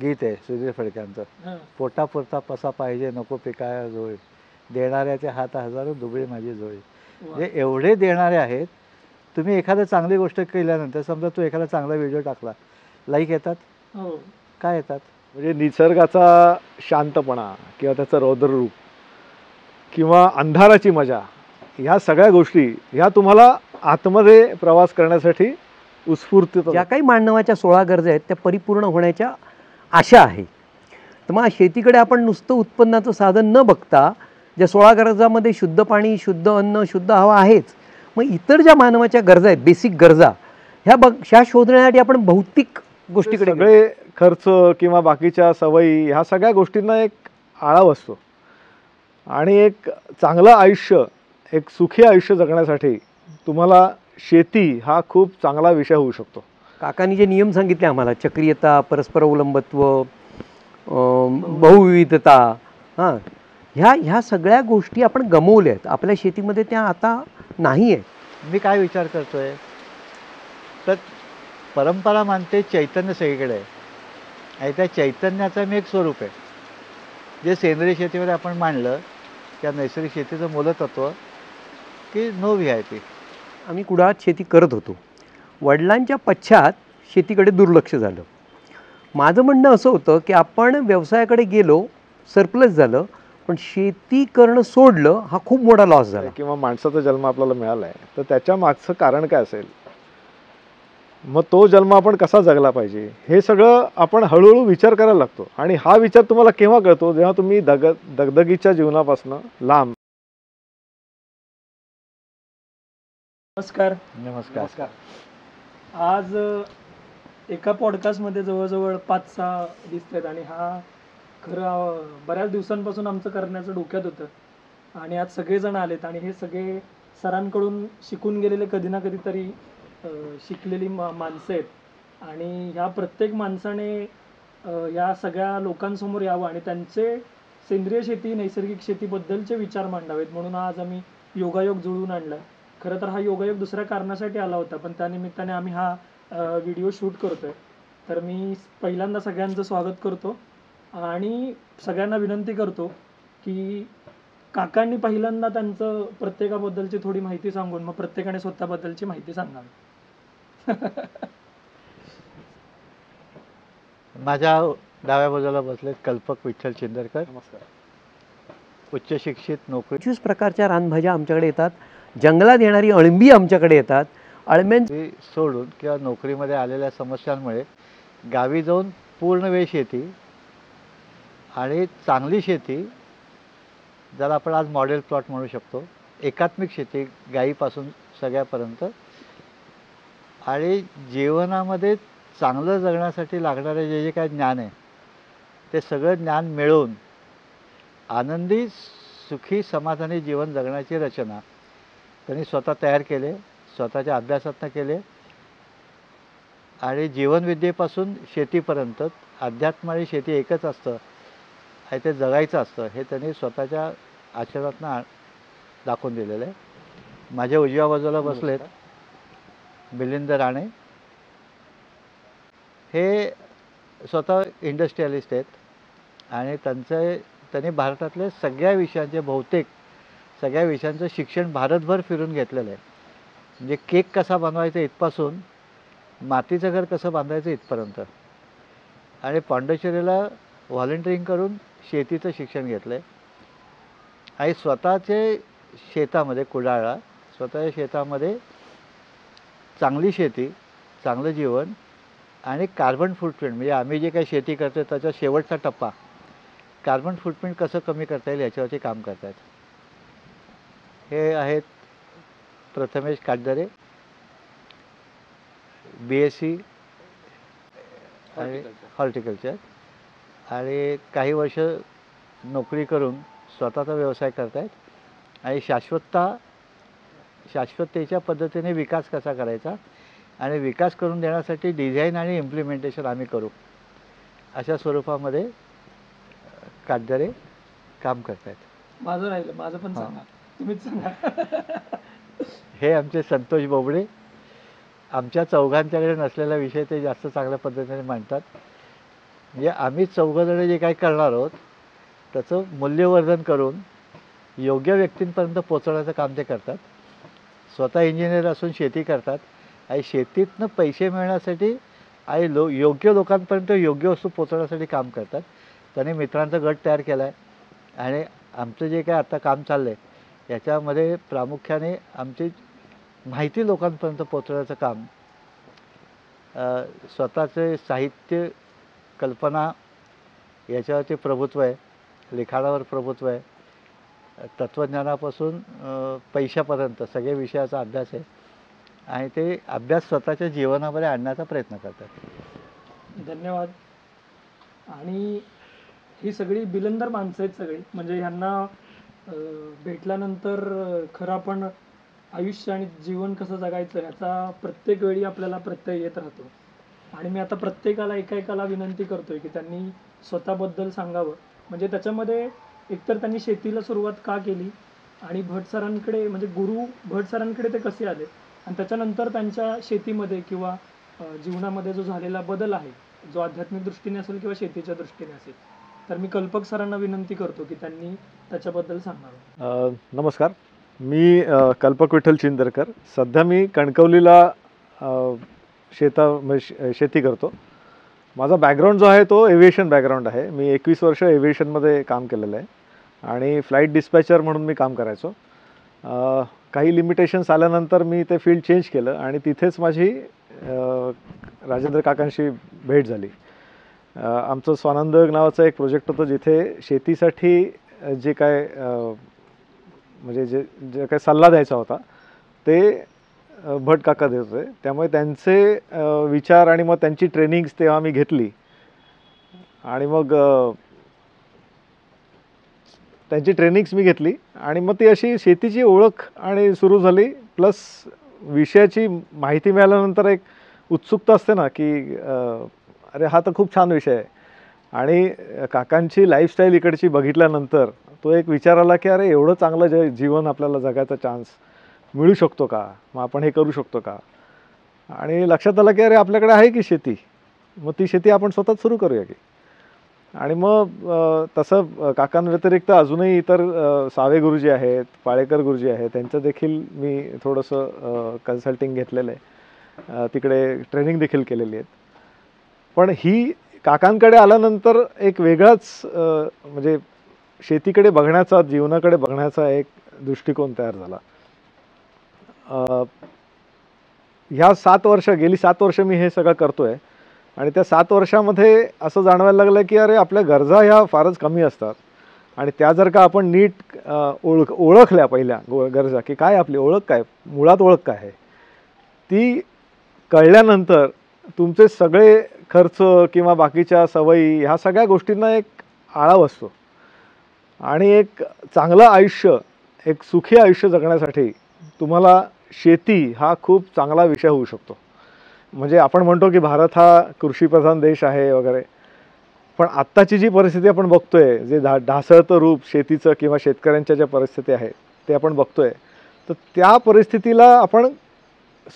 गीत आहे सुधीर फडक्यांचं, पोटापुरता पसा पाहिजे नको पिकाया जोळी, देणाऱ्याचे हात हजारो दुबळी माझी जोळी. म्हणजे एवढे देणारे आहेत. तुम्ही एखादं चांगली गोष्ट केल्यानंतर समजा तू एखादा चांगला व्हिडिओ टाकला, लाईक येतात, काय येतात? म्हणजे निसर्गाचा शांतपणा किंवा त्याचं रौद्ररूप किंवा अंधाराची मजा, ह्या सगळ्या गोष्टी ह्या तुम्हाला आतमध्ये प्रवास करण्यासाठी उत्स्फूर्त. ज्या काही मानवाच्या 16 गरजा आहेत त्या परिपूर्ण होण्याच्या आशा आहे. तर मग शेतीकडे आपण नुसतं उत्पन्नाचं साधन न बघता ज्या 16 गरजामध्ये शुद्ध पाणी, शुद्ध अन्न, शुद्ध हवा आहेच, मग इतर ज्या मानवाच्या गरजा आहेत, बेसिक गरजा, ह्या शोधण्यासाठी आपण भौतिक गोष्टीकडे सगळे खर्च किंवा बाकीच्या सवयी ह्या सगळ्या गोष्टींना एक आळा बसतो. आणि एक चांगलं आयुष्य, एक सुखी आयुष्य जगण्यासाठी तुम्हाला शेती हा खूप चांगला विषय होऊ शकतो. काकांनी जे नियम सांगितले आम्हाला, चक्रीयता, परस्पर अवलंबत्व, बहुविविधता, ह्या सगळ्या गोष्टी आपण गमावल्या आहेत आपल्या शेतीमध्ये, त्या आता नाही आहेत. मी काय विचार करतोय तर परंपरा मानते चैतन्य सगळीकडे आहे आणि त्या चैतन्याचं मी एक स्वरूप आहे जे सेंद्रिय शेतीमध्ये आपण मांडलं. त्या नैसर्गिक शेतीचं मूलतत्व की नो व्ही-आय-पी. आम्ही कुडाळात शेती करत होतो. वडिलांच्या पश्चात शेतीकडे दुर्लक्ष झालं. माझं म्हणणं असं होतं की आपण व्यवसायाकडे गेलो, सरप्लस झालं, पण शेती करणं सोडलं, हा खूप मोठा लॉस झाला. किंवा माणसाचा जन्म आपल्याला मिळाला आहे तर त्याच्या मागचं कारण काय असेल, मग तो जन्म आपण कसा जगला पाहिजे, हे सगळं आपण हळूहळू विचार करायला लागतो. आणि हा विचार तुम्हाला केव्हा कळतो, जेव्हा तुम्ही दगदगीच्या जीवनापासून लांब. नमस्कार. नमस्कार. आज एका पॉडकास्टमध्ये जवळजवळ 5-6 दिसत आहेत आणि हा खरं बऱ्याच दिवसांपासून आमचं करण्याचं डोक्यात होतं आणि आज सगळेजण आलेत आणि हे सगळे सरांकडून शिकून गेलेले कधी ना कधीतरी शिकलेली माणसं आहेत आणि ह्या प्रत्येक माणसाने या सगळ्या लोकांसमोर यावं आणि त्यांचे सेंद्रिय शेती, नैसर्गिक शेतीबद्दलचे विचार मांडावेत, म्हणून आज आम्ही योगायोग जुळवून आणला. खरं तर हा योगायोग दुसऱ्या कारणासाठी आला होता, पण त्यानिमित्ताने आम्ही हा व्हिडिओ शूट करतोय. तर मी पहिल्यांदा सगळ्यांचं स्वागत करतो आणि सगळ्यांना विनंती करतो की काकांनी पहिल्यांदा त्यांचं प्रत्येकाबद्दलची थोडी माहिती सांगून मग प्रत्येकाने स्वतःबद्दलची माहिती सांगावी. माझ्या डाव्या बाजूला बसलेत कल्पक विठ्ठल चिंदरकर. नमस्कार. उच्च शिक्षित, नोकरी. 25 प्रकारच्या रानभाज्या आमच्याकडे येतात. जंगलात येणारी अळंबी आमच्याकडे येतात. अळम्यांची सोडून किंवा नोकरीमध्ये आलेल्या समस्यांमुळे गावी जाऊन पूर्ण वेळ शेती आणि चांगली शेती, ज्याला आपण आज मॉडेल प्लॉट म्हणू शकतो, एकात्मिक शेती गायीपासून सगळ्यापर्यंत, आणि जीवनामध्ये चांगलं जगण्यासाठी लागणारे जे जे काय ज्ञान आहे ते सगळं ज्ञान मिळवून आनंदी, सुखी, समाधानी जीवन जगण्याची रचना त्यांनी स्वतः तयार केले, स्वतःच्या अभ्यासातनं केले. आणि जीवनविद्येपासून शेतीपर्यंत अध्यात्म आणि शेती एकच असतं आणि ते जगायचं असतं हे त्यांनी स्वतःच्या आचरणातनं दाखवून दिलेलं आहे. माझ्या उजव्या बाजूला बसलेत मिलिंद राणे. हे स्वतः इंडस्ट्रियलिस्ट आहेत आणि त्यांनी भारतातल्या सगळ्या विषयांचे, बहुतेक सगळ्या विषयांचं शिक्षण भारतभर फिरून घेतलेलं आहे. म्हणजे केक कसा बनवायचा इथपासून मातीचं घर कसं बांधायचं इथपर्यंत. आणि पांडिचेरीला व्हॉलंटिअरिंग करून शेतीचं शिक्षण घेतलं आहे आणि स्वतःचे शेतामध्ये, कुडाळला स्वतःच्या शेतामध्ये चांगली शेती, चांगलं जीवन आणि कार्बन फूटप्रिंट, म्हणजे आम्ही जे काही शेती करतो त्याचा शेवटचा टप्पा, कार्बन फूटप्रिंट कसं कमी करता येईल याच्यावरती काम करत आहेत. हे आहेत प्रथमेश काटदरे, BSc आणि हॉर्टिकल्चर, आणि काही वर्ष नोकरी करून स्वतःचा व्यवसाय करत आहेत आणि शाश्वततेच्या पद्धतीने विकास कसा करायचा आणि विकास करून देण्यासाठी डिझाईन आणि इम्प्लिमेंटेशन आम्ही करू अशा स्वरूपामध्ये काटदरे काम करत आहेत. माझं राहिलं, माझं पण सांगा, तुम्हीच सांगा. हे आमचे संतोष बोबडे. आमच्या चौघांच्याकडे नसलेला विषय ते जास्त चांगल्या पद्धतीने मांडतात. म्हणजे आम्ही चौघजण जे काही करणार आहोत त्याचं मूल्यवर्धन करून योग्य व्यक्तींपर्यंत पोचवण्याचं काम ते करतात. स्वतः इंजिनियर असून शेती करतात आणि शेतीतनं पैसे मिळण्यासाठी आणि योग्य लोकांपर्यंत योग्य वस्तू पोचवण्यासाठी काम करतात. त्यांनी मित्रांचा गट तयार केला आहे आणि आमचं जे काय आता काम चाललं आहे याच्यामध्ये प्रामुख्याने आमची माहिती लोकांपर्यंत पोचवण्याचं काम, स्वतःचे साहित्य, कल्पना याच्यावरती प्रभुत्व आहे, लिखाणावर प्रभुत्व आहे, तत्त्वज्ञानापासून पैशापर्यंत सगळ्या विषयाचा अभ्यास आहे आणि ते अभ्यास स्वतःच्या जीवनामध्ये आणण्याचा प्रयत्न करतात. धन्यवाद. आणि ही सगळी बिलंदर माणसं आहेत सगळी, म्हणजे ह्यांना भेटल्यानंतर खरं आपण आयुष्य आणि जीवन कसं जगायचं ह्याचा प्रत्येक वेळी आपल्याला प्रत्यय येत राहतो. आणि मी आता प्रत्येकाला एकाएकाला विनंती करतोय की त्यांनी स्वतःबद्दल सांगावं. म्हणजे त्याच्यामध्ये एकतर त्यांनी शेतीला सुरुवात का केली आणि भट सरांकडे म्हणजे गुरु भट सरांकडे ते कसे आले आणि त्याच्यानंतर त्यांच्या शेतीमध्ये किंवा जीवनामध्ये जो झालेला बदल आहे, जो आध्यात्मिक दृष्टीने असेल किंवा शेतीच्या दृष्टीने असेल, तर मी कल्पक सरांना विनंती करतो की त्यांनी त्याच्याबद्दल सांगावं. नमस्कार, मी कल्पक विठ्ठल चिंदरकर. सध्या मी कणकवलीला शेती करतो. माझा बॅकग्राऊंड जो आहे तो एव्हिएशन बॅकग्राऊंड आहे. मी 21 वर्ष एव्हिएशनमध्ये काम केलेलं आहे आणि फ्लाईट डिस्पॅचर म्हणून मी काम करायचो. काही लिमिटेशन्स आल्यानंतर मी ते फील्ड चेंज केलं आणि तिथेच माझी राजेंद्र काकांशी भेट झाली. आमचं स्वानंद नावाचं एक प्रोजेक्ट होतं जिथे शेतीसाठी जे काय म्हणजे जे काय सल्ला द्यायचा होता ते भट काका देत होते. त्यामुळे त्यांचे विचार आणि मग त्यांची ट्रेनिंग्स तेव्हा मी घेतली आणि मग त्यांची ट्रेनिंग्स मी घेतली आणि मग ती अशी शेतीची ओळख आणि सुरू झाली. प्लस विषयाची माहिती मिळाल्यानंतर एक उत्सुकता असते ना की अरे हा तर खूप छान विषय आहे. आणि काकांची लाईफस्टाईल इकडची बघितल्यानंतर तो एक विचार आला की अरे एवढं चांगलं जीवन आपल्याला जगायचा चान्स मिळू शकतो का, मग आपण हे करू शकतो का. आणि लक्षात आलं की अरे आपल्याकडे आहे की शेती, मग ती शेती आपण स्वतःच सुरू करूया की. आणि मग तसं काकांव्यतिरिक्त अजूनही इतर सावे गुरुजी आहेत, पाळेकर गुरुजी आहेत, त्यांचं देखील मी थोडंसं कन्सल्टिंग घेतलेलं आहे, तिकडे ट्रेनिंग देखील केलेली आहेत. पण ही काकांकडे आल्यानंतर एक वेगळाच म्हणजे शेतीकडे बघण्याचा, जीवनाकडे बघण्याचा एक दृष्टिकोन तयार झाला. ह्या गेली 7 वर्ष मी हे सगळं करतोय आणि त्या 7 वर्षामध्ये असं जाणवायला लागलं की अरे आपल्या गरजा ह्या फारच कमी असतात आणि त्या जर का आपण नीट ओळखल्या पहिल्या गरजा की काय आपली ओळख काय, मुळात ओळख काय आहे, ती कळल्यानंतर तुमचे सगळे खर्च किंवा बाकीच्या सवयी ह्या सगळ्या गोष्टींना एक आळा बसतो आणि एक चांगलं आयुष्य, एक सुखी आयुष्य जगण्यासाठी तुम्हाला शेती हा खूप चांगला विषय होऊ शकतो. म्हणजे आपण म्हणतो की भारत हा कृषीप्रधान देश आहे वगैरे, पण आत्ताची जी परिस्थिती आपण बघतोय, जे ढासळतं रूप शेतीचं किंवा शेतकऱ्यांच्या ज्या परिस्थिती आहेत ते आपण बघतोय, तर त्या परिस्थितीला आपण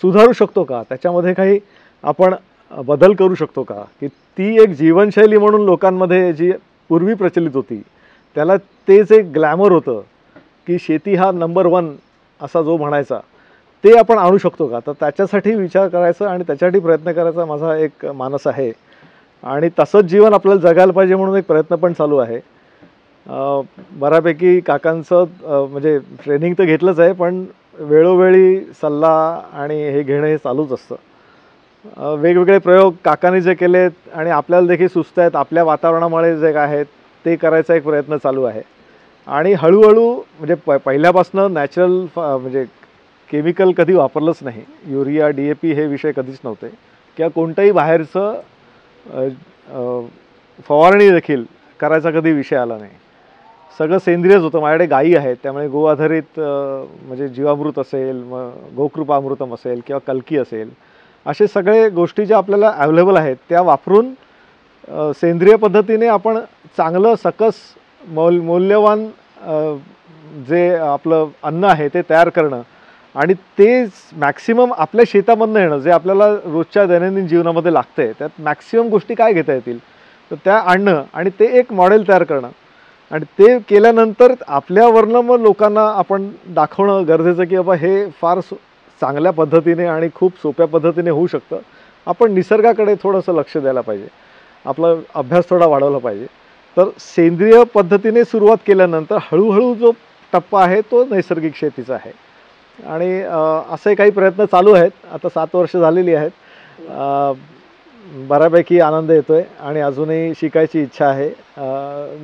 सुधारू शकतो का, त्याच्यामध्ये काही आपण बदल करू शकतो का, की ती एक जीवनशैली म्हणून लोकांमध्ये जी पूर्वी प्रचलित होती त्याला तेच एक ग्लॅमर होतं की शेती हा नंबर 1 असा जो म्हणायचा, ते आपण आणू शकतो का. तर त्याच्यासाठी विचार करायचा आणि त्याच्यासाठी प्रयत्न करायचा माझा एक मानस आहे आणि तसंच जीवन आपल्याला जगायला पाहिजे म्हणून एक प्रयत्न पण चालू आहे. बऱ्यापैकी काकांचं म्हणजे ट्रेनिंग तर घेतलंच आहे, पण वेळोवेळी सल्ला आणि हे घेणं हे चालूच असतं. वेगवेगळे प्रयोग काकांनी जे केलेत आणि आपल्याला देखील सुचत आहेत, आपल्या वातावरणामुळे जे काय आहेत ते करायचा एक प्रयत्न चालू आहे. आणि हळूहळू म्हणजे पहिल्यापासून नॅचरल म्हणजे केमिकल कधी वापरलंच नाही, युरिया DAP हे विषय कधीच नव्हते किंवा कोणतंही बाहेरचं फवारणी देखील करायचा कधी विषय आला नाही. सगळं सेंद्रियच होतं. माझ्याकडे गायी आहेत त्यामुळे गो आधारित म्हणजे जीवामृत असेल, मग गोकृपामृतम असेल किंवा कल्की असेल, असे सगळे गोष्टी ज्या आपल्याला अवेलेबल आहेत त्या वापरून सेंद्रिय पद्धतीने आपण चांगलं सकस मौल्यवान जे आपलं अन्न आहे ते तयार करणं आणि ते मॅक्सिमम आपल्या शेतामधनं येणं, जे आपल्याला रोजच्या दैनंदिन जीवनामध्ये लागतंय त्यात मॅक्सिमम गोष्टी काय घेता येतील तर त्या आणणं आणि ते एक मॉडेल तयार करणं आणि ते केल्यानंतर आपल्यावरनं मग लोकांना आपण दाखवणं गरजेचं की बाबा हे फार चांगल्या पद्धतीने आणि खूप सोप्या पद्धतीने होऊ शकतं. आपण निसर्गाकडे थोडंसं लक्ष द्यायला पाहिजे, आपला अभ्यास थोडा वाढवला पाहिजे. तर सेंद्रिय पद्धतीने सुरुवात केल्यानंतर हळूहळू जो टप्पा आहे तो नैसर्गिक शेतीचा आहे आणि असे काही प्रयत्न चालू आहेत. आता 7 वर्ष झालेली आहेत. बऱ्यापैकी आनंद येतोय आणि अजूनही शिकायची इच्छा आहे.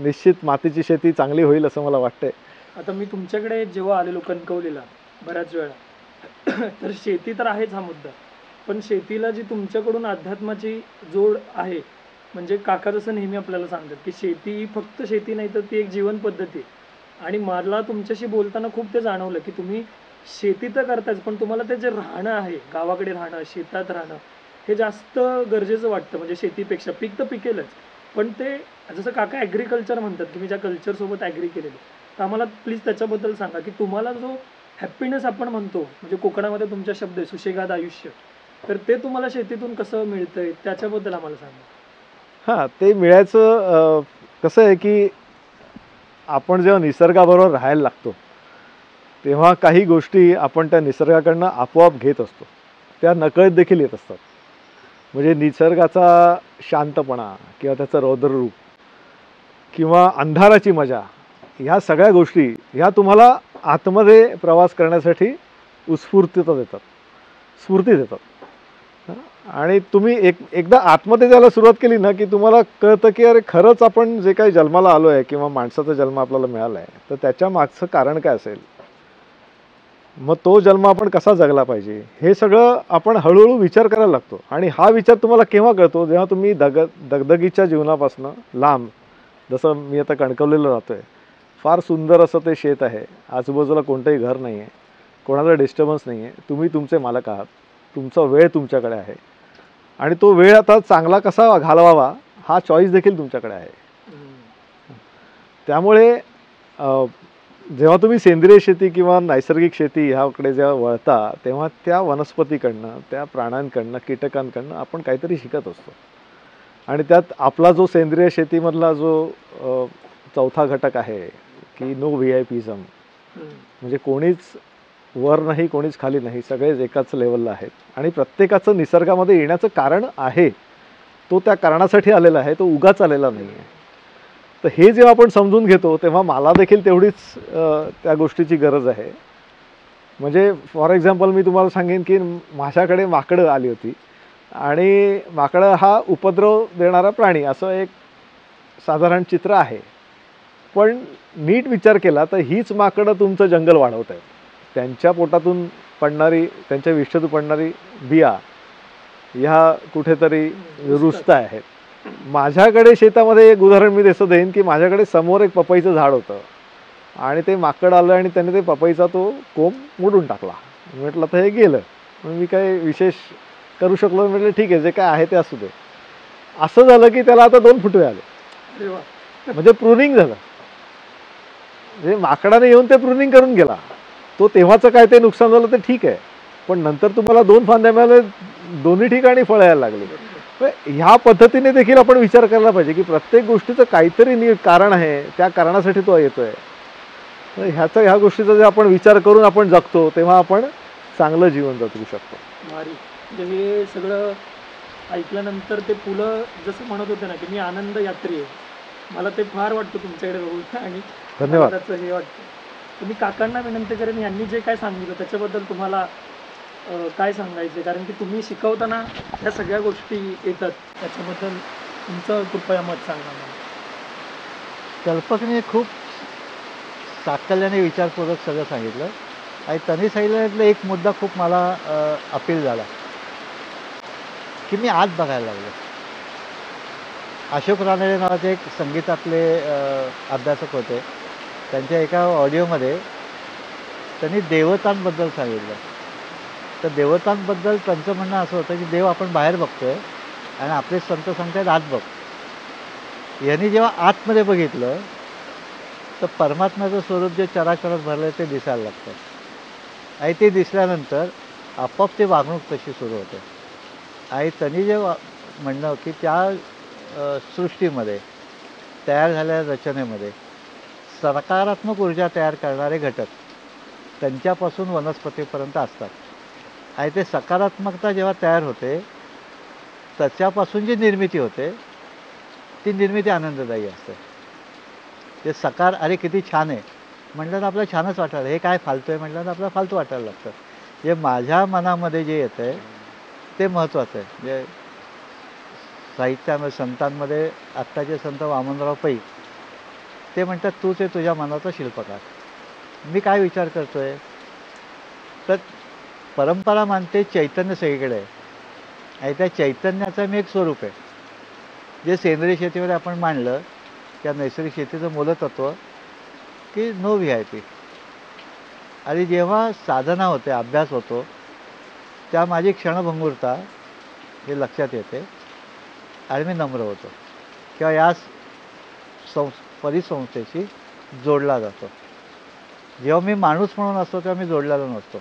निश्चित मातीची शेती चांगली होईल असं मला वाटतंय. आता मी तुमच्याकडे जेव्हा आलेलो कणकवलीला बऱ्याच वेळा तर शेती तर आहेच हा मुद्दा, पण शेतीला जी तुमच्याकडून अध्यात्माची जोड आहे, म्हणजे काका जसं नेहमी आपल्याला सांगतात की शेती ही फक्त शेती नाही तर ती एक जीवन पद्धती आहे. आणि मला तुमच्याशी बोलताना खूप ते जाणवलं की तुम्ही शेती तर करताच, पण तुम्हाला ते जे राहणं आहे, गावाकडे राहणं, शेतात राहणं, हे जास्त गरजेचं वाटतं. म्हणजे शेतीपेक्षा पीक तर पिकेलच, पण ते जसं काका ॲग्रिकल्चर म्हणतात, तुम्ही ज्या कल्चरसोबत ॲग्री केलेलं, तर आम्हाला प्लीज त्याच्याबद्दल सांगा की तुम्हाला जो हॅपीनेस आपण म्हणतो, म्हणजे कोकणामध्ये तुमचा शब्द आहे सुशेगाद आयुष्य, तर ते तुम्हाला शेतीतून कसं मिळतंय त्याच्याबद्दल आम्हाला सांगा. हां, ते मिळायचं कसं आहे की आपण जेव्हा निसर्गाबरोबर राहायला लागतो तेव्हा काही गोष्टी आपण त्या निसर्गाकडनं आपोआप घेत असतो, त्या नकळत देखील येत असतात. म्हणजे निसर्गाचा शांतपणा किंवा त्याचं रौद्ररूप किंवा अंधाराची मजा, ह्या सगळ्या गोष्टी ह्या तुम्हाला आतमध्ये प्रवास करण्यासाठी उत्स्फूर्तता देतात, स्फूर्ती देतात. आणि तुम्ही एकदा आतमध्ये जायला सुरुवात केली ना की तुम्हाला कळतं की अरे खरंच आपण जे काही जन्माला आलो आहे किंवा माणसाचा जन्म आपल्याला मिळाला आहे तर त्याच्या मागचं कारण काय असेल, मग तो जन्म आपण कसा जगला पाहिजे, हे सगळं आपण हळूहळू विचार करायला लागतो. आणि हा विचार तुम्हाला केव्हा कळतो, जेव्हा तुम्ही दगदगीच्या जीवनापासून लांब, जसं मी आता कणकवलीला राहतो आहे, फार सुंदर असं ते शेत आहे, आजूबाजूला कोणतंही घर नाही आहे, कोणाचा डिस्टर्बन्स नाही आहे, तुम्ही तुमचे मालक आहात, तुमचा वेळ तुमच्याकडे आहे आणि तो वेळ आता चांगला कसा घालवावा हा चॉईस देखील तुमच्याकडे आहे. त्यामुळे जेव्हा तुम्ही सेंद्रिय शेती किंवा नैसर्गिक शेती ह्याकडे जेव्हा वळता तेव्हा त्या वनस्पतीकडनं, त्या प्राण्यांकडनं, कीटकांकडनं आपण काहीतरी शिकत असतो. आणि त्यात आपला जो सेंद्रिय शेतीमधला जो चौथा घटक आहे की नो व्हीआयपीझम, म्हणजे कोणीच वर नाही कोणीच खाली नाही, सगळेच एकाच लेवलला आहेत आणि प्रत्येकाचं निसर्गामध्ये येण्याचं कारण आहे, तो त्या कारणासाठी आलेला आहे, तो उगाच आलेला नाही आहे. तर हे जेव्हा आपण समजून घेतो तेव्हा मला देखील तेवढीच त्या गोष्टीची गरज आहे. म्हणजे फॉर एक्झाम्पल मी तुम्हाला सांगेन की माझ्याकडे माकडं आली होती आणि माकडं हा उपद्रव देणारा प्राणी असं एक साधारण चित्र आहे, पण नीट विचार केला तर हीच माकडं तुमचं जंगल वाढवत आहेत. त्यांच्या पोटातून पडणारी, त्यांच्या विष्ठेतून पडणारी बिया ह्या कुठेतरी रुजत आहेत. माझ्याकडे शेतामध्ये एक उदाहरण मी तसं देईन की माझ्याकडे समोर एक पपईचं झाड होतं आणि ते माकड आलं आणि त्याने ते पपईचा तो कोंब मोडून टाकला. म्हटलं तर हे गेलं, पण मी काही विशेष करू शकलो. म्हटलं ठीक आहे, जे काय आहे ते असू दे. असं झालं की त्याला आता 2 फुटवे आले, म्हणजे प्रूनिंग झालं. म्हणजे माकडाने येऊन ते प्रूनिंग करून गेला. तो तेव्हाचं काय ते नुकसान झालं ते ठीक आहे, पण नंतर तुम्हाला 2 फांद्या मिळाल्या, दोन्ही ठिकाणी फळं यायला लागली. ह्या पद्धतीने देखील आपण विचार करायला पाहिजे की प्रत्येक गोष्टीचं काहीतरी कारण आहे, त्या कारणासाठी तो येतोय. ह्या गोष्टीचा जे आपण विचार करून आपण जगतो तेव्हा आपण चांगलं जीवन जगू शकतो. म्हणजे हे सगळं ऐकल्यानंतर ते पुलं जसं म्हणत होते ना की मी आनंद यात्री आहे, मला ते फार वाटतं तुमच्याकडे बघून आणि धन्यवाद. त्याचं हे वाटतं. तुम्ही काकांना विनंती करेन यांनी जे काय सांगितलं त्याच्याबद्दल तुम्हाला काय सांगायचं, कारण की तुम्ही शिकवताना ह्या सगळ्या गोष्टी येतात, त्याच्याबद्दल तुमचं कृपया मत सांगा मला. कल्पकने खूप साकल्याने विचारपूर्वक सगळं सांगितलं आणि त्यांनी सांगितल्यातला एक मुद्दा खूप मला अपील झाला की मी आज बघायला लागलो. अशोक रानडे नावाचे एक संगीतातले अभ्यासक होते, त्यांच्या एका ऑडिओमध्ये त्यांनी देवतांबद्दल सांगितलं. तर देवतांबद्दल त्यांचं म्हणणं असं होतं की देव आपण बाहेर बघतोय आणि आपले संत सांगतायत आत बघ. यांनी जेव्हा आतमध्ये बघितलं तर परमात्म्याचं स्वरूप जे चराचरात भरलं ते दिसायला लागतं आणि ते दिसल्यानंतर आपोआप ते वागणूक तशी सुरू होते. आणि त्यांनी जे म्हणणं की त्या सृष्टीमध्ये तयार झालेल्या रचनेमध्ये सकारात्मक ऊर्जा तयार करणारे घटक त्यांच्यापासून वनस्पतीपर्यंत असतात आणि ते सकारात्मकता जेव्हा तयार होते त्याच्यापासून जी निर्मिती होते ती निर्मिती आनंददायी असते. ते सकार अरे किती छान आहे म्हटलं तर आपल्याला छानच वाटायला, हे काय फालतू आहे म्हटलं तर आपल्याला फालतू वाटायला लागतं. जे माझ्या मनामध्ये जे येतं आहे ते महत्त्वाचं आहे. जे साहित्यामध्ये संतांमध्ये आत्ताचे संत वामनराव पै ते म्हणतात तूच आहे तुझ्या मनाचा शिल्पकार. मी काय विचार करतो आहे तर परंपरा मानते चैतन्य सगळीकडे आहे आणि त्या चैतन्याचं मी एक स्वरूप आहे. जे सेंद्रिय शेतीमध्ये आपण मांडलं त्या नैसर्गिक शेतीचं मूलतत्व की नो VIP. आणि जेव्हा साधना होते अभ्यास होतो त्या माझी क्षणभंगुरता हे लक्षात येते आणि मी नम्र होतो किंवा या परिसंस्थेशी जोडला जातो. जेव्हा मी माणूस म्हणून असतो तेव्हा मी जोडलेला नसतो.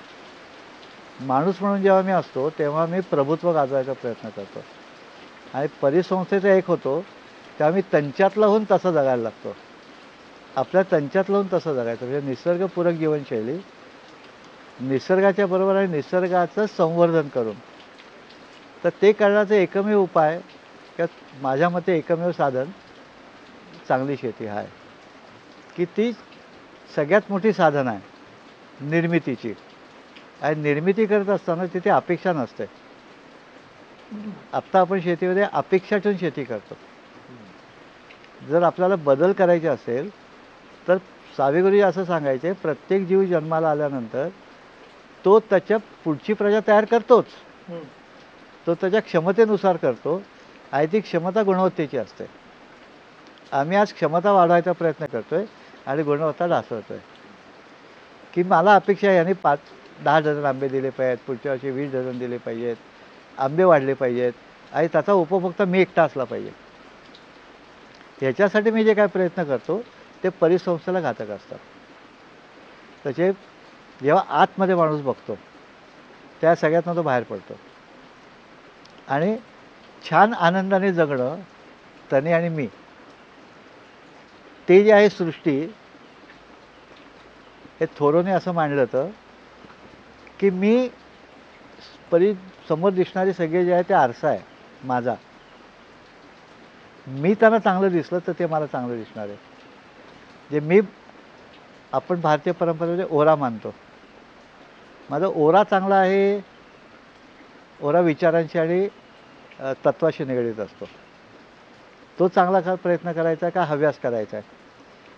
माणूस म्हणून जेव्हा मी असतो तेव्हा मी प्रभुत्व गाजवायचा प्रयत्न करतो आणि परिसंस्थेचा एक होतो तेव्हा मी त्यांच्यातला होऊन तसं जगायला लागतो. आपल्या त्यांच्यातलं होऊन तसं जगायचं म्हणजे निसर्गपूरक जीवनशैली निसर्गाच्या बरोबर आणि निसर्गाचं संवर्धन करून. तर ते करण्याचा एकमेव उपाय किंवा माझ्या मते एकमेव साधन चांगली शेती हा आहे की ती सगळ्यात मोठी साधन आहे निर्मितीची. आणि निर्मिती करत असताना तिथे अपेक्षा नसते. आत्ता आपण शेतीमध्ये अपेक्षा ठेवून शेती करतो. जर आपल्याला बदल करायचे असेल तर सावे गुरुजी असं सांगायचे प्रत्येक जीव जन्माला आल्यानंतर तो त्याच्या पुढची प्रजा तयार करतोच. तो त्याच्या क्षमतेनुसार करतो आणि ती क्षमता गुणवत्तेची असते. आम्ही आज क्षमता वाढवायचा प्रयत्न करतो आहे आणि गुणवत्ता ढासळतो आहे की मला अपेक्षा आहे याने 5-10 डझन आंबे दिले पाहिजेत, पुढच्या वर्षी 20 डझन दिले पाहिजेत, आंबे वाढले पाहिजेत आणि त्याचा उपभोक्ता मी एकटा असला पाहिजे. ह्याच्यासाठी मी जे काय प्रयत्न करतो ते परिसंस्थेला घातक असतात. त्याचे जेव्हा आतमध्ये माणूस बघतो त्या सगळ्यातनं तो बाहेर पडतो आणि छान आनंदाने जगणं त्याने आणि मी ते जे आहे सृष्टी हे थोरोने असं मांडलं होतं की मी समोर दिसणारे सगळे जे आहे ते आरसा आहे माझा. मी त्यांना चांगलं दिसलं तर ते मला चांगलं दिसणार आहे. जे मी आपण भारतीय परंपरेमध्ये ओरा मानतो. माझा ओरा चांगला आहे. ओरा विचारांशी आणि तत्वाशी निगडीत असतो. तो चांगला प्रयत्न करायचा का हव्यास करायचा आहे.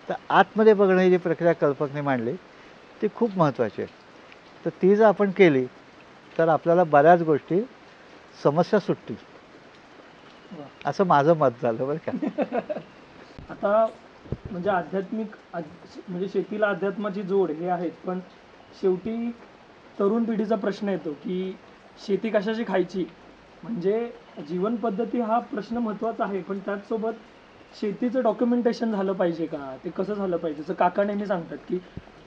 तर आतमध्ये बघणं ही जी प्रक्रिया कल्पकने मांडली ती खूप महत्त्वाची आहे. तर ती जर आपण केली तर आपल्याला बऱ्याच गोष्टी समस्या सुटतील असं माझं मत झालं बरं का. आता म्हणजे म्हणजे शेतीला अध्यात्माची जोड हे आहेत पण शेवटी तरुण पिढीचा प्रश्न येतो की शेती कशाची खायची. म्हणजे जीवन पद्धती हा प्रश्न महत्त्वाचा आहे पण त्याचसोबत शेतीचं डॉक्युमेंटेशन झालं पाहिजे का, ते कसं झालं पाहिजे. जसं काका नेहमी सांगतात की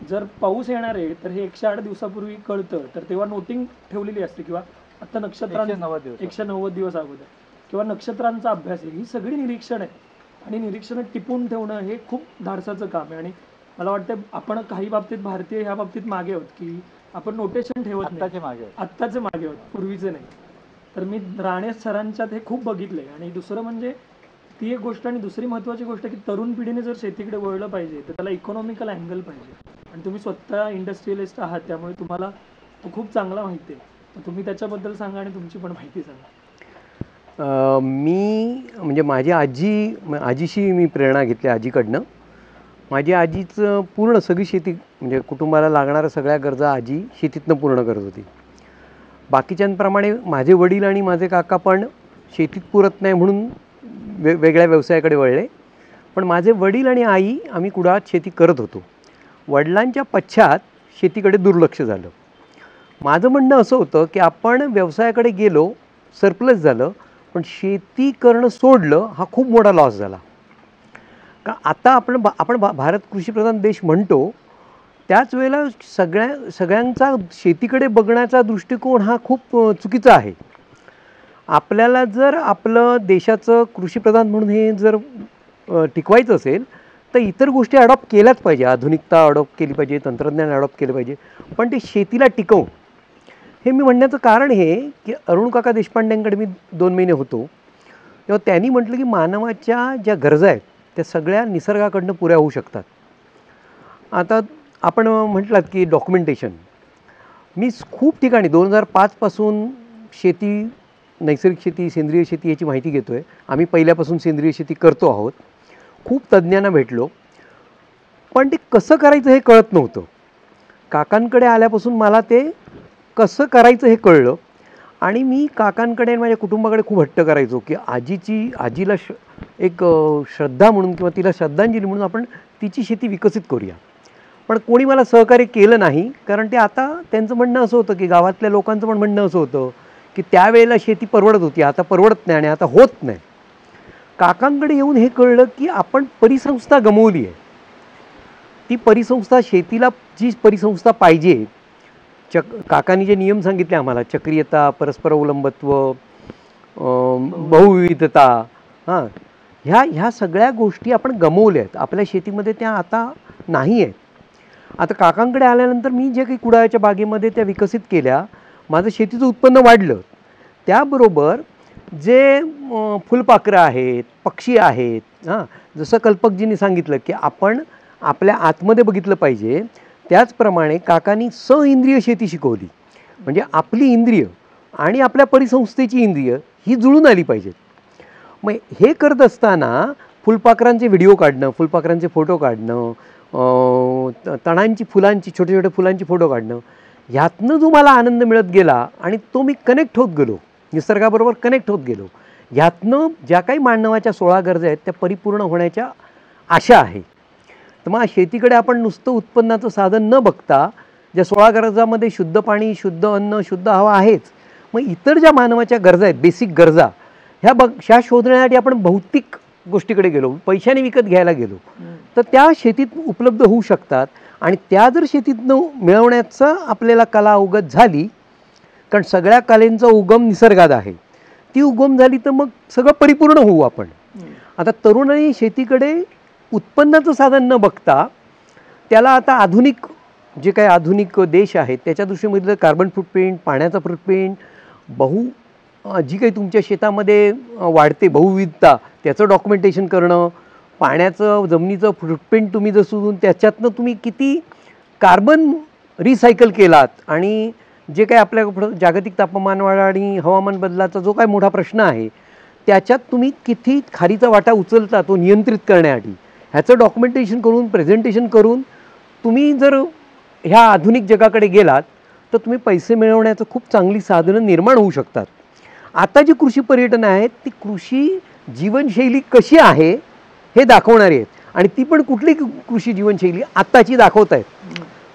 जर पाऊस येणार आहे तर हे 108 दिवसापूर्वी कळतं तर तेव्हा नोटिंग ठेवलेली असते किंवा आता 190 दिवस अगोदर किंवा नक्षत्रांचा अभ्यास आहे. ही सगळी निरीक्षण आहे आणि निरीक्षणं टिपून ठेवणं हे खूप धाडसाचं काम आहे. आणि मला वाटतं आपण काही बाबतीत भारतीय ह्या बाबतीत मागे आहोत की आपण नोटेशन ठेवत नाही. आत्ताचे मागे आहोत पूर्वीचे नाही. तर मी राणे सरांच्यात हे खूप बघितलंय. आणि दुसरं म्हणजे ती एक गोष्ट आणि दुसरी महत्त्वाची गोष्ट की तरुण पिढीने जर शेतीकडे वळलं पाहिजे तर त्याला इकॉनॉमिकल अँगल पाहिजे. आणि तुम्ही स्वतः इंडस्ट्रियलिस्ट आहात त्यामुळे तुम्हाला तो खूप चांगला माहिती आहे. तुम्ही त्याच्याबद्दल सांगा आणि तुमची पण माहिती सांगा. मी म्हणजे माझी आजीशी मी प्रेरणा घेतली आजीकडनं. माझी आजीचं पूर्ण सगळी शेती म्हणजे कुटुंबाला लागणाऱ्या सगळ्या गरजा आजी शेतीतनं पूर्ण करत होती. बाकीच्यांप्रमाणे माझे वडील आणि माझे काका पण शेतीत पुरत नाही म्हणून वेगळ्या व्यवसायाकडे वळले. पण माझे वडील आणि आई आम्ही कुडाळात शेती करत होतो. वडिलांच्या पश्चात शेतीकडे दुर्लक्ष झालं. माझं म्हणणं असं होतं की आपण व्यवसायाकडे गेलो, सरप्लस झालं, पण शेती करणं सोडलं हा खूप मोठा लॉस झाला. का आता आपण भारत कृषीप्रधान देश म्हणतो त्याच वेळेला सगळ्यांचा शेतीकडे बघण्याचा दृष्टिकोन हा खूप चुकीचा आहे. आपल्याला जर आपलं देशाचं कृषीप्रधान म्हणून हे जर टिकवायचं असेल तर इतर गोष्टी अडॉप्ट केल्याच पाहिजे. आधुनिकता अडॉप्ट केली पाहिजे, तंत्रज्ञान अडॉप्ट केलं पाहिजे, पण ते शेतीला टिकवून. हे मी म्हणण्याचं कारण हे की अरुण काका देशपांडेंकडे मी 2 महिने होतो तेव्हा त्यांनी म्हटलं की मानवाच्या ज्या गरजा आहेत त्या सगळ्या निसर्गाकडनं पुऱ्या होऊ शकतात. आता आपण म्हटलात की डॉक्युमेंटेशन, मी खूप ठिकाणी 2005 पासून शेती, नैसर्गिक शेती, सेंद्रिय शेती याची माहिती घेतो आहे. आम्ही पहिल्यापासून सेंद्रिय शेती करतो आहोत. खूप तज्ज्ञांना भेटलो, पण ते कसं करायचं हे कळत नव्हतं. काकांकडे आल्यापासून मला ते कसं करायचं हे कळलं आणि मी काकांकडे माझ्या कुटुंबाकडे खूप हट्ट करायचो की आजीला एक श्रद्धा म्हणून किंवा तिला श्रद्धांजली म्हणून आपण तिची शेती विकसित करूया. पण कोणी मला सहकार्य केलं नाही, कारण ते आता त्यांचं म्हणणं असं होतं की गावातल्या लोकांचं पण म्हणणं असं होतं की त्यावेळेला शेती परवडत होती, आता परवडत नाही आणि आता होत नाही. काकांकडे येऊन हे कळलं की आपण परिसंस्था गमावली आहे. ती परिसंस्था, शेतीला जी परिसंस्था पाहिजे, काकांनी जे नियम सांगितले आम्हाला, चक्रीयता, परस्पर अवलंबत्व, बहुविविधता, ह्या सगळ्या गोष्टी आपण गमावल्या आहेत. आपल्या शेतीमध्ये त्या आता नाही आहेत. आता काकांकडे आल्यानंतर मी जे काही कुडाळच्या बागेमध्ये त्या विकसित केल्या, माझं शेतीचं उत्पन्न वाढलं. त्याबरोबर जे फुलपाखरं आहेत, पक्षी आहेत, जसं कल्पकजींनी सांगितलं की आपण आपल्या आतमध्ये बघितलं पाहिजे, त्याचप्रमाणे काकांनी इंद्रिय शेती शिकवली. म्हणजे आपली इंद्रिय आणि आपल्या परिसंस्थेची इंद्रिय ही जुळून आली पाहिजेत. मग हे करत असताना फुलपाखरांचे व्हिडिओ काढणं, फुलपाखरांचे फोटो काढणं, तणांची, फुलांची, छोटे छोटे फुलांची फोटो काढणं, ह्यातनं जो मला आनंद मिळत गेला आणि तो मी कनेक्ट होत गेलो, निसर्गाबरोबर कनेक्ट होत गेलो. ह्यातनं ज्या काही मानवाच्या 16 गरजा आहेत त्या परिपूर्ण होण्याच्या आशा आहे. तर मग शेतीकडे आपण नुसतं उत्पन्नाचं साधन न बघता, ज्या 16 गरजामध्ये शुद्ध पाणी, शुद्ध अन्न, शुद्ध हवा आहेच, मग इतर ज्या मानवाच्या गरजा आहेत, बेसिक गरजा, ह्या शोधण्यासाठी आपण भौतिक गोष्टीकडे गेलो, पैशाने विकत घ्यायला गेलो, तर त्या शेतीत उपलब्ध होऊ शकतात. आणि त्या जर शेतीतनं मिळवण्याचं आपल्याला कला अवगत झाली, कारण सगळ्या कलेंचा उगम निसर्गात आहे, ती उगम झाली तर मग सगळं परिपूर्ण होऊ आपण. आता तरुणांनी शेतीकडे उत्पन्नाचं साधन न बघता त्याला आता आधुनिक, जे काही आधुनिक देश आहेत त्याच्या दृष्टीमध्ये कार्बन फुटप्रिंट, पाण्याचा फुटप्रिंट, जी काही तुमच्या शेतामध्ये वाढते बहुविधता त्याचं डॉक्युमेंटेशन करणं, पाण्याचं, जमिनीचं फुटप्रिंट तुम्ही जसं त्याच्यातनं तुम्ही किती कार्बन रिसायकल केलात, आणि जे काही आपल्या जागतिक तापमान वाढ आणि हवामान बदलाचा जो काही मोठा प्रश्न आहे त्याच्यात तुम्ही किती खारीचा वाटा उचलता तो नियंत्रित करण्यासाठी, ह्याचं डॉक्युमेंटेशन करून, प्रेझेंटेशन करून तुम्ही जर ह्या आधुनिक जगाकडे गेलात तर तुम्ही पैसे मिळवण्याचं खूप चांगली साधनं निर्माण होऊ शकतात. आता जी कृषी पर्यटन आहेत ती कृषी जीवनशैली कशी आहे हे दाखवणारी आहेत, आणि ती पण कुठली कृषी जीवनशैली आत्ताची दाखवत आहेत.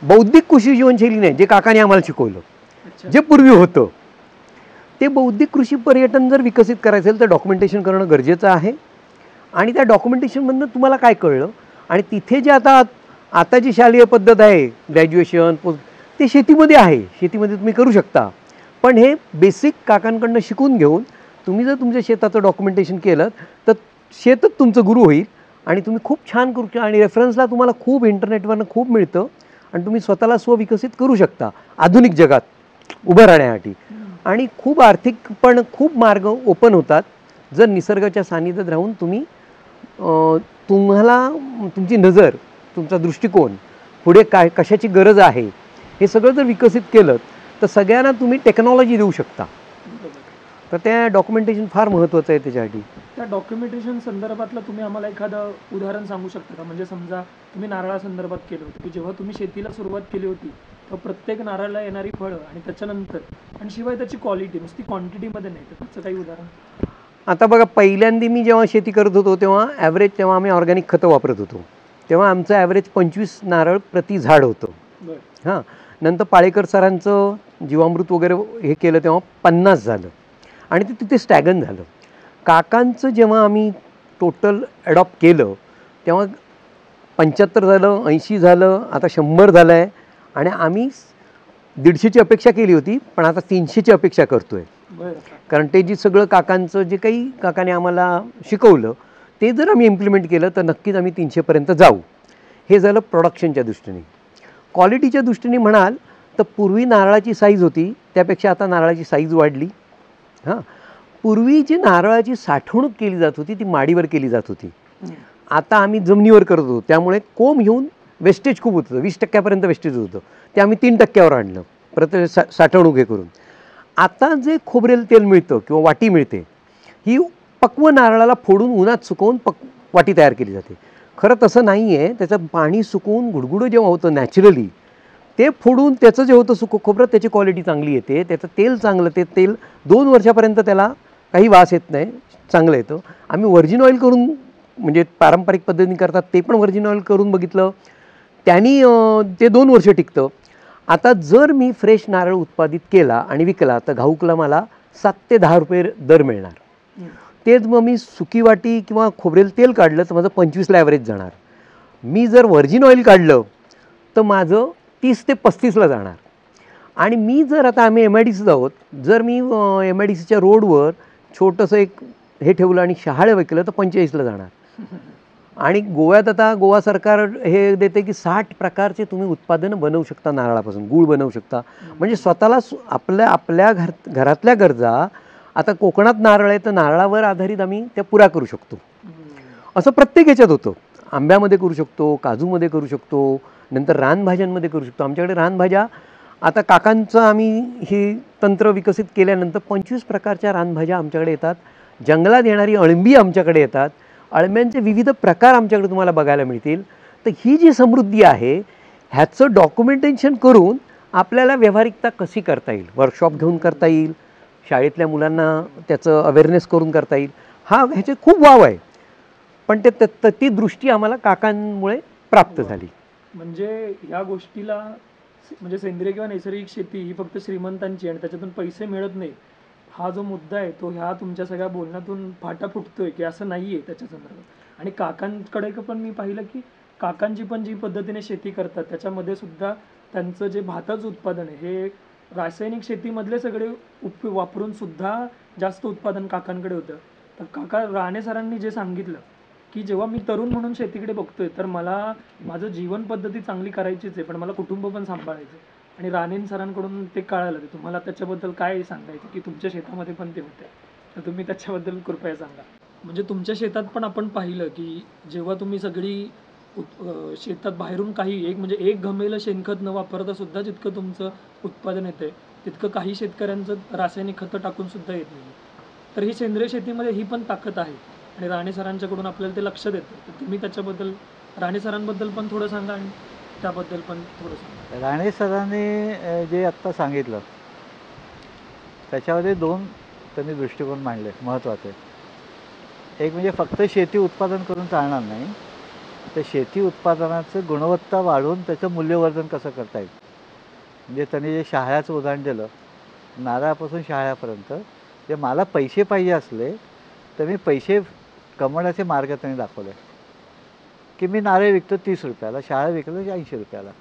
बौद्धिक कृषी जीवनशैली नाही, जे काकाने आम्हाला शिकवलं, जे पूर्वी होतं ते बौद्धिक कृषी पर्यटन जर विकसित करायचं असेल तर डॉक्युमेंटेशन करणं गरजेचं आहे. आणि त्या डॉक्युमेंटेशनमधनं तुम्हाला काय कळलं, आणि तिथे जे आता जी शालेय पद्धत आहे, ग्रॅज्युएशन, ते शेतीमध्ये आहे, शेतीमध्ये तुम्ही करू शकता. पण हे बेसिक काकांकडनं शिकून घेऊन तुम्ही जर तुमच्या शेताचं डॉक्युमेंटेशन केलं तर शेतच तुमचं गुरु होईल आणि तुम्ही खूप छान करू शकता. आणि रेफरन्सला तुम्हाला खूप इंटरनेटवरनं खूप मिळतं आणि तुम्ही स्वतःला स्वविकसित करू शकता आधुनिक जगात उभं राहण्यासाठी. आणि खूप आर्थिक पण खूप मार्ग ओपन होतात जर निसर्गाच्या सानिध्यात राहून तुम्हाला तुमची नजर, तुमचा दृष्टिकोन, पुढे काय कशाची गरज आहे हे सगळं जर विकसित केलं तर सगळ्यांना तुम्ही टेक्नॉलॉजी देऊ शकता. तर त्या डॉक्युमेंटेशन फार महत्त्वाचं आहे त्याच्यासाठी. त्या डॉक्युमेंटेशन संदर्भातलं तुम्ही आम्हाला एखादं उदाहरण सांगू शकता का? म्हणजे समजा तुम्ही नारळासंदर्भात केलं होतं की जेव्हा तुम्ही शेतीला सुरुवात केली होती तर प्रत्येक नारळाला येणारी फळं आणि त्याच्यानंतर आणि शिवाय त्याची क्वालिटी, नुसती क्वांटिटीमध्ये नाही, तर त्याचं काही उदाहरण? आता बघा, पहिल्यांदा मी जेव्हा शेती करत होतो तेव्हा आम्ही ऑर्गॅनिक खतं वापरत होतो, तेव्हा आमचं ॲव्हरेज 25 नारळ प्रति झाड होतं. हां, नंतर पाळेकर सरांचं जीवामृत वगैरे हे केलं तेव्हा 50 झालं आणि ते तिथे स्टॅगन झालं. काकांचं जेव्हा आम्ही टोटल ॲडॉप्ट केलं तेव्हा 75 झालं, 80 झालं, आता 100 झालं आहे. आणि आम्ही 150ची अपेक्षा केली होती, पण आता 300ची अपेक्षा करतोय. बरं. कारण ते जे सगळं काकांचं जे काही काकाने आम्हाला शिकवलं ते जर आम्ही इम्प्लिमेंट केलं तर नक्कीच आम्ही 300पर्यंत जाऊ. हे झालं प्रोडक्शनच्या दृष्टीने. क्वालिटीच्या दृष्टीने म्हणाल तर पूर्वी नारळाची साईज होती, त्यापेक्षा आता नारळाची साईज वाढली. हां, पूर्वी जी नारळाची साठवणूक केली जात होती ती माडीवर केली जात होती. आता आम्ही जमिनीवर करत होतो, त्यामुळे कोंब घेऊन वेस्टेज खूप होतं, 20% वेस्टेज होतं. ते आम्ही 3%वर आणलं प्रत्येक साठवणूक हे करून. आता जे खोबरेल तेल मिळतं किंवा वाटी मिळते, ही पक्व नारळाला फोडून उन्हात सुकवून वाटी तयार केली जाते. खरं तसं नाही आहे. त्याचं पाणी सुकवून गुडगुडं जेव्हा होतं नॅचरली, ते फोडून त्याचं जे होतं सुकं खोबरं त्याची क्वालिटी चांगली येते, त्याचं तेल चांगलं, ते तेल 2 वर्षापर्यंत त्याला काही वास येत नाही, चांगलं येतं. आम्ही व्हर्जिन ऑइल करून, म्हणजे पारंपरिक पद्धतीने करतात ते पण व्हर्जिन ऑइल करून बघितलं, त्यांनी ते 2 वर्ष टिकतं. आता जर मी फ्रेश नारळ उत्पादित केला आणि विकला तर घाऊकला मला 7 ते 10 रुपये दर मिळणार. तेच मग मी सुकी वाटी किंवा खोबरेल तेल काढलं तर माझं 25ला ॲव्हरेज जाणार. मी जर व्हर्जिन ऑइल काढलं तर माझं 30 ते 35ला जाणार. आणि मी जर आता आम्ही MIDCत आहोत, जर मी MIDCच्या रोडवर छोटंसं एक हे ठेवलं आणि शहाळं विकलं तर 45ला जाणार. आणि गोव्यात आता गोवा सरकार हे देते की 60 प्रकारचे तुम्ही उत्पादनं बनवू शकता नारळापासून, गूळ बनवू शकता. म्हणजे स्वतःला आपल्या घरातल्या गरजा, आता कोकणात नारळ आहे तर नारळावर आधारित आम्ही त्या पुऱ्या करू शकतो. असं प्रत्येक ह्याच्यात होतं. आंब्यामध्ये करू शकतो, काजूमध्ये करू शकतो, नंतर रानभाज्यांमध्ये करू शकतो. आमच्याकडे रानभाज्या आता काकांचं आम्ही हे तंत्र विकसित केल्यानंतर 25 प्रकारच्या रानभाज्या आमच्याकडे येतात. जंगलात येणारी अळंबी आमच्याकडे येतात. अळंब्यांचे विविध प्रकार आमच्याकडे तुम्हाला बघायला मिळतील. तर ही जी समृद्धी आहे ह्याचं डॉक्युमेंटेशन करून आपल्याला व्यावहारिकता कशी करता येईल, वर्कशॉप घेऊन करता येईल, शाळेतल्या मुलांना त्याचं अवेअरनेस करून करता येईल, ह्याचे खूप वाव आहे. पण ती दृष्टी आम्हाला काकांमुळे प्राप्त झाली. म्हणजे या गोष्टीला म्हणजे सेंद्रिय किंवा नैसर्गिक शेती ही फक्त श्रीमंतांची आणि त्याच्यातून पैसे मिळत नाही, हा जो मुद्दा आहे तो ह्या तुमच्या सगळ्या बोलण्यातून फाटा फुटतोय की असं नाही आहे त्याच्या संदर्भात. आणि काकांकडे पण मी पाहिलं की काकांची पण जी पद्धतीने शेती करतात त्याच्यामध्ये सुद्धा त्यांचं जे भाताचं उत्पादन आहे हे रासायनिक शेतीमधले सगळे वापरून सुद्धा जास्त उत्पादन काकांकडे होतं. तर काका राणे सरांनी जे सांगितलं की जेव्हा मी तरुण म्हणून शेतीकडे बघतोय तर मला माझं जीवन पद्धती चांगली करायचीच आहे, पण मला कुटुंब पण सांभाळायचं. आणि राणे सरांकडून ते कळालं. ते तुम्हाला त्याच्याबद्दल काय सांगायचं की तुमच्या शेतामध्ये पण ते होते, तर तुम्ही त्याच्याबद्दल कृपया सांगा. म्हणजे तुमच्या शेतात पण आपण पाहिलं की जेव्हा तुम्ही सगळी शेतात बाहेरून काही म्हणजे एक घमेलं शेणखत न वापरता सुद्धा जितकं तुमचं उत्पादन येतंय तितकं काही शेतकऱ्यांचं रासायनिक खतं टाकून सुद्धा येत नाही. तर ही सेंद्रिय शेतीमध्ये ही पण ताकद आहे आणि राणे सरांच्याकडून आपल्याला ते लक्षात येतं. तर तुम्ही त्याच्याबद्दल राणे सरांबद्दल पण थोडं सांगा आणि त्याबद्दल पण थोडं सांगा. राणे सरांनी जे आत्ता सांगितलं त्याच्यामध्ये 2 त्यांनी दृष्टिकोन मांडले महत्त्वाचे. एक म्हणजे फक्त शेती उत्पादन करून चालणार नाही, तर शेती उत्पादनाचं गुणवत्ता वाढवून त्याचं मूल्यवर्धन कसं करता येईल. म्हणजे त्यांनी जे शहाळ्याचं उदाहरण दिलं, नारळापासून शहाळ्यापर्यंत, जे मला पैसे पाहिजे असले तर मी पैसे कमवण्याचे मार्ग त्यांनी दाखवले. की मी नारळ विकतो 30 रुपयाला, शहाळा विकतो 80 रुपयाला,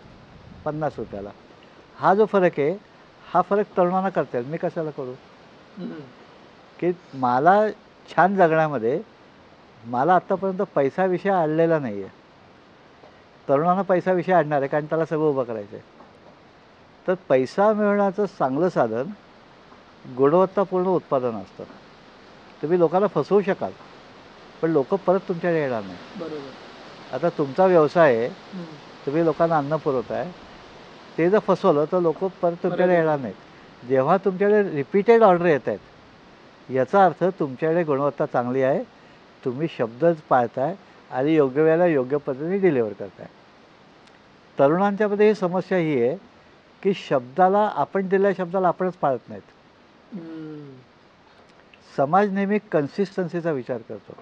50 रुपयाला. हा जो फरक आहे हा फरक तरुणांना करता येईल, मी कशाला करू. की मला छान जगण्यामध्ये मला आत्तापर्यंत पैसा विषय आणलेला नाही आहे. तरुणांना पैसा विषय आणणार आहे कारण त्याला सगळं उभं करायचं आहे. तर पैसा मिळवण्याचं चांगलं साधन गुणवत्तापूर्ण उत्पादन असतं. तुम्ही लोकांना फसवू शकाल पण लोक परत तुमच्याकडे येणार नाही. बरोबर. आता तुमचा व्यवसाय आहे, तुम्ही लोकांना अन्न पुरवताय, ते जर फसवलं तर लोक परत तुमच्याकडे येणार नाहीत. जेव्हा तुमच्याकडे रिपीटेड ऑर्डर येत आहेत याचा अर्थ तुमच्याकडे गुणवत्ता चांगली आहे, तुम्ही शब्दच पाळताय आणि योग्य वेळेला योग्य पद्धतीने डिलिव्हर करताय. तरुणांच्यामध्ये ही समस्या ही आहे की शब्दाला, आपण दिलेल्या शब्दाला आपणच पाळत नाहीत. समाज नेहमी कन्सिस्टन्सीचा विचार करतो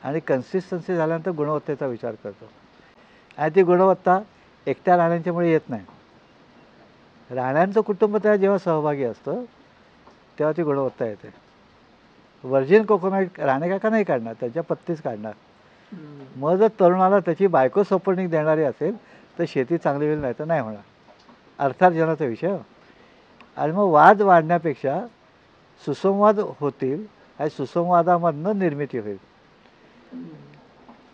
आणि कन्सिस्टन्सी झाल्यानंतर गुणवत्तेचा विचार करतो. आणि ती गुणवत्ता एकट्या राण्यांच्यामुळे येत नाही. राण्यांचं कुटुंब त्या जेव्हा सहभागी असतं तेव्हा ती गुणवत्ता येते. व्हर्जिन कोकोनट राणे काका नाही काढणार, त्यांच्या पत्नीच काढणार. मग जर तरुणाला त्याची बायको सपोर्टिंग देणारी असेल तर शेती चांगली होईल, नाही तर नाही होणार. अर्थार्जनाचा विषय हो. आणि मग वाद वाढण्यापेक्षा सुसंवाद होतील आणि सुसंवादामधनं निर्मिती होईल.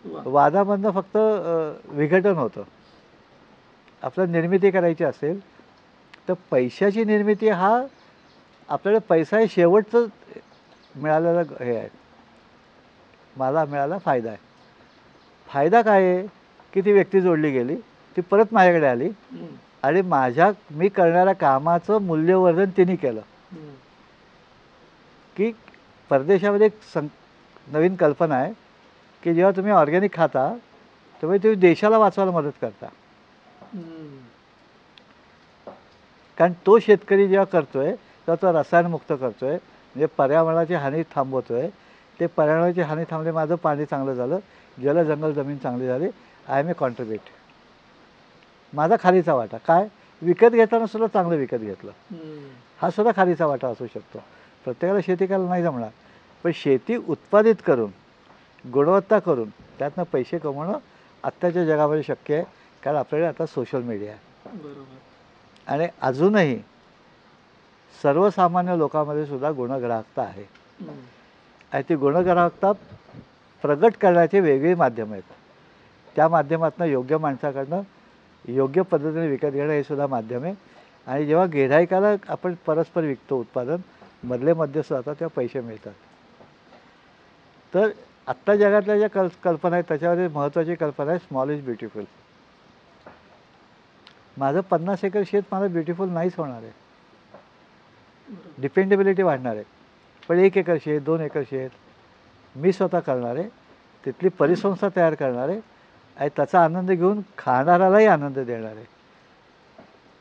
वा. वादामधनं फक्त विघटन होतं. आपल्याला निर्मिती करायची असेल तर पैशाची निर्मिती हा आपल्याला पैसा हे शेवटचं मिळालेलं हे आहे. मला मिळाला फायदा आहे. फायदा काय आहे की ती व्यक्ती जोडली गेली, ती परत माझ्याकडे आली हम्म. आणि मी करणाऱ्या कामाचं मूल्यवर्धन तिने केलं. हम्म. की परदेशामध्ये एक नवीन कल्पना आहे की जेव्हा तुम्ही ऑर्गॅनिक खाता तेव्हा तुम्ही देशाला वाचवायला मदत करता. हम्म. कारण तो शेतकरी जेव्हा करतोय तेव्हा तो रसायनमुक्त करतोय, म्हणजे पर्यावरणाची हानी थांबवतोय. ते पर्यावरणाची हानी थांबले, माझं पाणी चांगलं झालं, जल जंगल जमीन चांगली झाली, आय एम ए कॉन्ट्रीब्यूट. माझा खालीचा वाटा काय, विकत घेताना सुद्धा चांगलं विकत घेतलं, हम्म. हा सुद्धा खालीचा वाटा असू शकतो. प्रत्येकाला शेती करायला नाही जमणार, पण शेती उत्पादित करून गुणवत्ता करून त्यातनं पैसे कमवणं आत्ताच्या जगामध्ये शक्य आहे. कारण आपल्याकडे आता सोशल मीडिया आहे बरोबर. आणि अजूनही सर्वसामान्य लोकांमध्ये सुद्धा गुणग्राहकता आहे. हम्म. आणि ती गुणग्राहकता प्रगट करण्याचे वेगळी माध्यमं आहेत. त्या माध्यमातून योग्य माणसाकडनं योग्य पद्धतीने विकत घेणं हे सुद्धा माध्यम आहे. आणि जेव्हा गिऱ्हाईकाला आपण परस्पर विकतो उत्पादन, मधले मध्यस्थ जातात तेव्हा पैसे मिळतात. तर आत्ता जगातल्या ज्या कल्पना आहेत त्याच्यामध्ये महत्त्वाची कल्पना आहे स्मॉल इज ब्युटिफुल. माझं 50 एकर शेत मला ब्युटिफुल नाहीच होणार आहे. डिपेंडेबिलिटी वाढणार आहे. पण 1 एकर शेत, 2 एकर शेत मी स्वतः करणार आहे, तिथली परिसंस्था तयार करणार आहे आणि त्याचा आनंद घेऊन खाणाऱ्यालाही आनंद देणार आहे.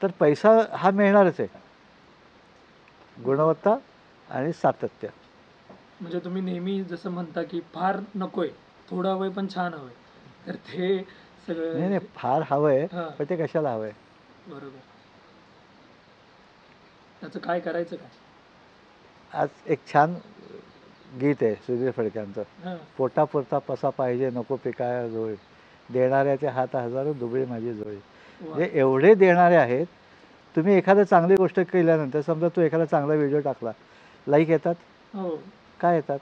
तर पैसा हा मिळणारच आहे, गुणवत्ता आणि सातत्य. म्हणजे तुम्ही नेहमी जसं म्हणता की फार नकोय, थोडं हवंय पण छान हवंय, तर ते सगळं नाही नाही, फार हवं आहे हां. पण ते कशाला हवं आहे. बरोबर. त्याचं काय करायचं काय? आज एक छान गीत आहे सुधीर फडक्यांचं, हां. पोटापुरता पसा पाहिजे नको पिकाया जोळी, देणाऱ्याचे हात हजारो दुबळी माझी जोळी. वा. म्हणजे एवढे देणारे आहेत. तुम्ही एखादं चांगली गोष्ट केल्यानंतर समजा तू एखादा चांगला व्हिडिओ टाकला, लाईक येतात हो. काय येतात.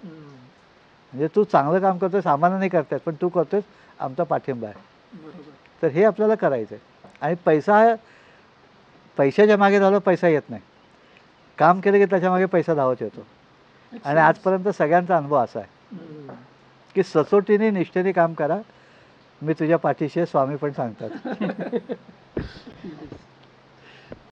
हम्म. म्हणजे तू चांगलं काम करतोय, सामान्य करतायत पण तू करतोयस, आमचा पाठिंबा आहे. बरोबर. तर हे आपल्याला करायचं आहे. आणि पैशाच्या मागे धावलं पैसा येत नाही, काम केलं की त्याच्यामागे पैसा धावत येतो. आणि आजपर्यंत सगळ्यांचा अनुभव असा आहे हम्म. की सचोटीने निष्ठेने काम करा, मी तुझ्या पाठीशी आहे, स्वामी पण सांगतात.